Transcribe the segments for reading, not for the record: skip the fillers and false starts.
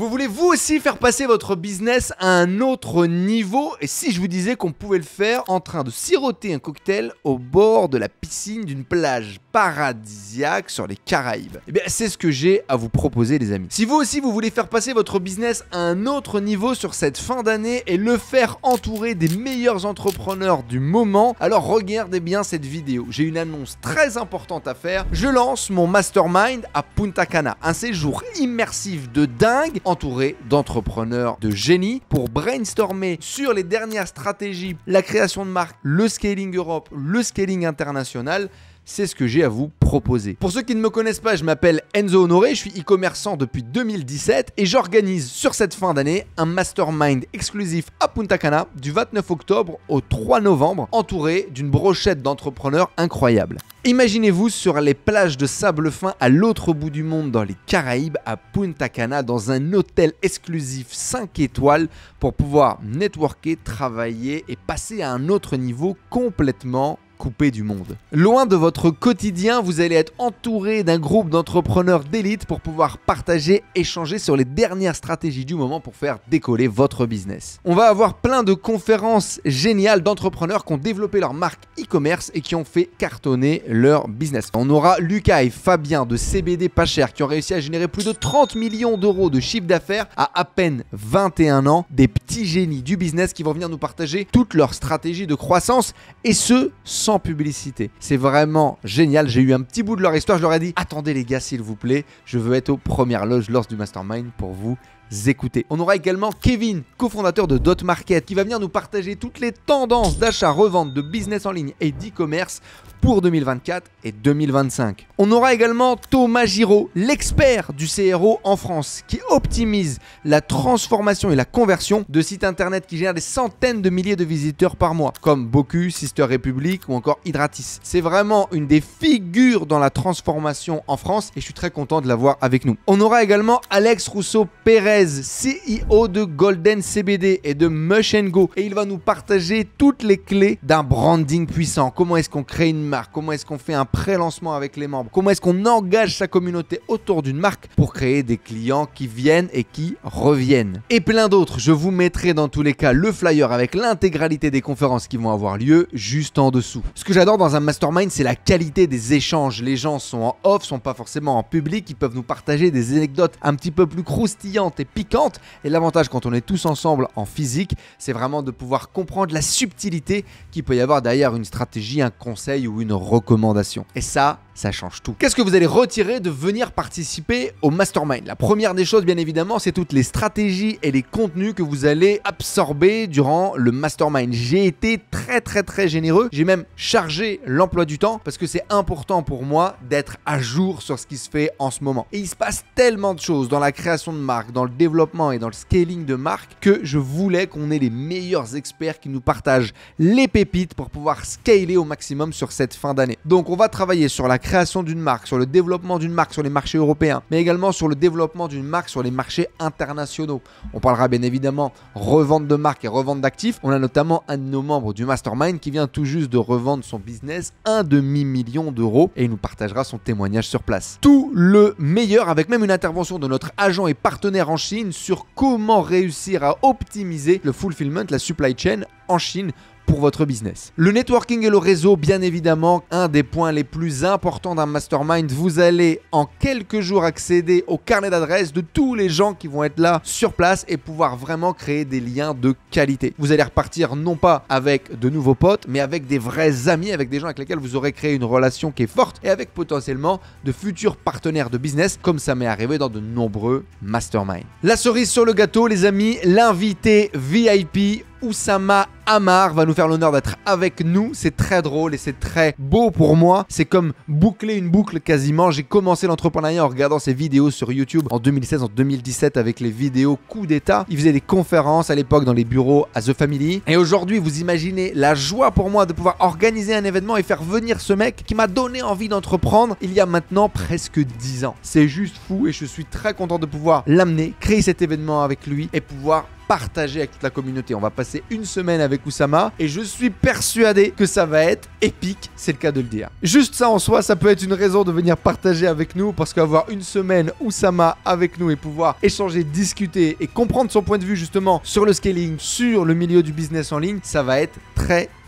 Vous voulez vous aussi faire passer votre business à un autre niveau? Et si je vous disais qu'on pouvait le faire en train de siroter un cocktail au bord de la piscine d'une plage paradisiaque sur les Caraïbes? Eh bien, c'est ce que j'ai à vous proposer, les amis. Si vous aussi vous voulez faire passer votre business à un autre niveau sur cette fin d'année et le faire entourer des meilleurs entrepreneurs du moment, alors regardez bien cette vidéo. J'ai une annonce très importante à faire. Je lance mon mastermind à Punta Cana, un séjour immersif de dingue entouré d'entrepreneurs de génie pour brainstormer sur les dernières stratégies, la création de marque, le scaling Europe, le scaling international. C'est ce que j'ai à vous proposer. Pour ceux qui ne me connaissent pas, je m'appelle Enzo Honoré, je suis e-commerçant depuis 2017 et j'organise sur cette fin d'année un mastermind exclusif à Punta Cana du 29 octobre au 3 novembre, entouré d'une brochette d'entrepreneurs incroyables. Imaginez-vous sur les plages de sable fin à l'autre bout du monde dans les Caraïbes, à Punta Cana, dans un hôtel exclusif 5 étoiles pour pouvoir networker, travailler et passer à un autre niveau complètement coupé du monde. Loin de votre quotidien, vous allez être entouré d'un groupe d'entrepreneurs d'élite pour pouvoir partager, échanger sur les dernières stratégies du moment pour faire décoller votre business. On va avoir plein de conférences géniales d'entrepreneurs qui ont développé leur marque e-commerce et qui ont fait cartonner leur business. On aura Lucas et Fabien de CBD Pas Cher qui ont réussi à générer plus de 30 millions d'euros de chiffre d'affaires à peine 21 ans. Des petits génies du business qui vont venir nous partager toutes leurs stratégies de croissance et ce, sans publicité. C'est vraiment génial. J'ai eu un petit bout de leur histoire. Je leur ai dit, attendez les gars, s'il vous plaît, je veux être aux premières loges lors du mastermind pour vous écouter. On aura également Kevin, cofondateur de Dot Market, qui va venir nous partager toutes les tendances d'achat, revente, de business en ligne et d'e-commerce pour 2024 et 2025. On aura également Thomas Giraud, l'expert du CRO en France, qui optimise la transformation et la conversion de sites internet qui génèrent des centaines de milliers de visiteurs par mois, comme Bocuse, Sister Republic ou encore Hydratis. C'est vraiment une des figures dans la transformation en France et je suis très content de l'avoir avec nous. On aura également Alex Rousseau-Pérez, CEO de Golden CBD et de Mush & Go, et il va nous partager toutes les clés d'un branding puissant. Comment est-ce qu'on crée une marque? Comment est-ce qu'on fait un pré-lancement avec les membres? Comment est-ce qu'on engage sa communauté autour d'une marque pour créer des clients qui viennent et qui reviennent? Et plein d'autres. Je vous mettrai dans tous les cas le flyer avec l'intégralité des conférences qui vont avoir lieu juste en dessous. Ce que j'adore dans un mastermind, c'est la qualité des échanges. Les gens sont en off, sont pas forcément en public, ils peuvent nous partager des anecdotes un petit peu plus croustillantes et piquantes. Et l'avantage quand on est tous ensemble en physique, c'est vraiment de pouvoir comprendre la subtilité qu'il peut y avoir derrière une stratégie, un conseil ou une recommandation. Et ça change tout. Qu'est-ce que vous allez retirer de venir participer au mastermind? La première des choses, bien évidemment, c'est toutes les stratégies et les contenus que vous allez absorber durant le mastermind. J'ai été très généreux. J'ai même chargé l'emploi du temps parce que c'est important pour moi d'être à jour sur ce qui se fait en ce moment. Et il se passe tellement de choses dans la création de marque, dans le développement et dans le scaling de marque que je voulais qu'on ait les meilleurs experts qui nous partagent les pépites pour pouvoir scaler au maximum sur cette fin d'année. Donc on va travailler sur la création d'une marque, sur le développement d'une marque sur les marchés européens, mais également sur le développement d'une marque sur les marchés internationaux. On parlera bien évidemment revente de marque et revente d'actifs. On a notamment un de nos membres du mastermind qui vient tout juste de revendre son business 1,5 million d'euros et il nous partagera son témoignage sur place. Tout le meilleur avec même une intervention de notre agent et partenaire en Chine sur comment réussir à optimiser le fulfillment, la supply chain en Chine pour votre business. Le networking et le réseau, bien évidemment, un des points les plus importants d'un mastermind. Vous allez en quelques jours accéder au carnet d'adresses de tous les gens qui vont être là sur place et pouvoir vraiment créer des liens de qualité. Vous allez repartir non pas avec de nouveaux potes, mais avec des vrais amis, avec des gens avec lesquels vous aurez créé une relation qui est forte et avec potentiellement de futurs partenaires de business, comme ça m'est arrivé dans de nombreux masterminds. La cerise sur le gâteau, les amis, l'invité VIP Oussama Ammar va nous faire l'honneur d'être avec nous. C'est très drôle et c'est très beau pour moi. C'est comme boucler une boucle quasiment. J'ai commencé l'entrepreneuriat en regardant ses vidéos sur YouTube en 2016, en 2017 avec les vidéos coup d'état. Il faisait des conférences à l'époque dans les bureaux à The Family. Et aujourd'hui, vous imaginez la joie pour moi de pouvoir organiser un événement et faire venir ce mec qui m'a donné envie d'entreprendre il y a maintenant presque 10 ans. C'est juste fou et je suis très content de pouvoir l'amener, créer cet événement avec lui et pouvoir partager avec toute la communauté. On va passer une semaine avec Oussama et je suis persuadé que ça va être épique, c'est le cas de le dire. Juste ça en soi, ça peut être une raison de venir partager avec nous parce qu'avoir une semaine Oussama avec nous et pouvoir échanger, discuter et comprendre son point de vue justement sur le scaling, sur le milieu du business en ligne, ça va être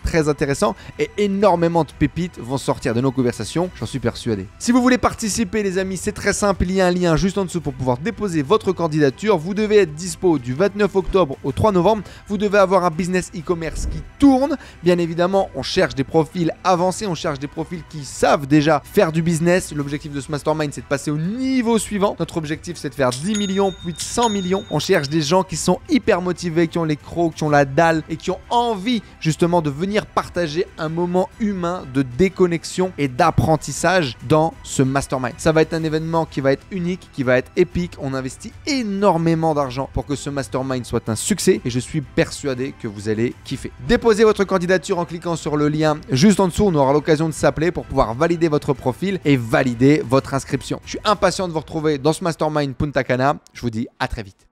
très intéressant et énormément de pépites vont sortir de nos conversations, j'en suis persuadé. Si vous voulez participer les amis, c'est très simple, il y a un lien juste en dessous pour pouvoir déposer votre candidature. Vous devez être dispo du 29 octobre au 3 novembre, vous devez avoir un business e-commerce qui tourne. Bien évidemment, on cherche des profils avancés, on cherche des profils qui savent déjà faire du business. L'objectif de ce mastermind, c'est de passer au niveau suivant. Notre objectif, c'est de faire 10 millions, puis de 100 millions. On cherche des gens qui sont hyper motivés, qui ont les crocs, qui ont la dalle et qui ont envie justement de venir partager un moment humain de déconnexion et d'apprentissage dans ce mastermind. Ça va être un événement qui va être unique, qui va être épique. On investit énormément d'argent pour que ce mastermind soit un succès et je suis persuadé que vous allez kiffer. Déposez votre candidature en cliquant sur le lien juste en dessous. On aura l'occasion de s'appeler pour pouvoir valider votre profil et valider votre inscription. Je suis impatient de vous retrouver dans ce mastermind Punta Cana. Je vous dis à très vite.